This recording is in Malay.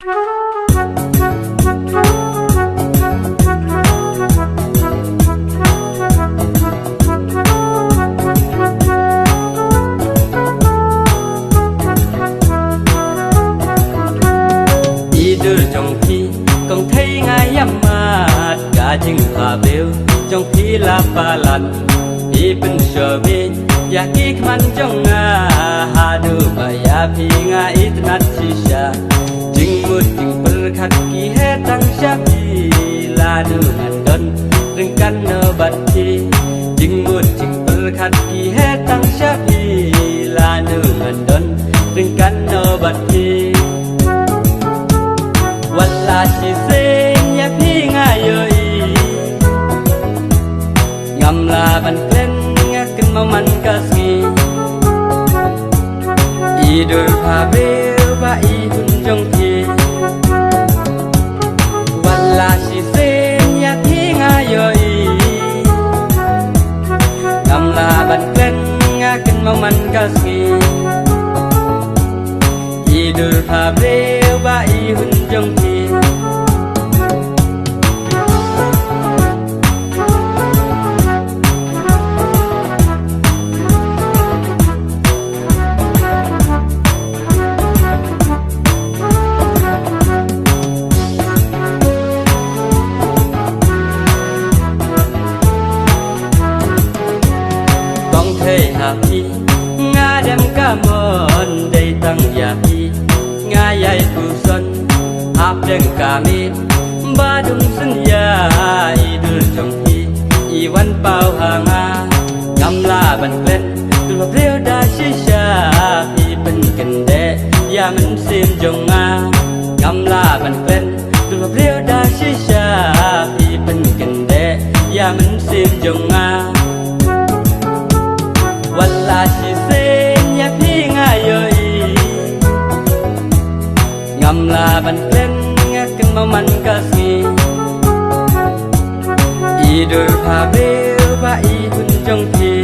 trong khi còn thấy ngay nhắm mắt cả chừng hòa biểu trong khi là ba lần đi bên sờ bên ya kik man trong nga hadu maya phi nga itnat sisa jing mut jing berkat ki hetang syafi ladu nandon ringkan no bati jing mut jing berkat ki hetang syafi ladu nandon ringkan no bati wala si sen ya phi nga yoi ngam la ban klen ngaken mau man kasngi idul phabel ba I hun jong thi wala si sen ya phi nga yoi ngam la ban klen ngaken mau man kasngi idul phabel ba I hun jong thi happy nga đem ca môn đầy tăng ya hi nga yai tu son ap đeng ca mi ba dung sun ya idul trong hi I wan pau ha nga ngam la ban klen tu lo reo da shi sha I ben ken de ya men sim jong nga ngam la ban klen tu lo reo da shi sha I ben ken de ya men sim jong nga wala si sen ya phi nga yoi ngam la ban klen ngaken mau man kasngi idul phabel ba I hun jong thi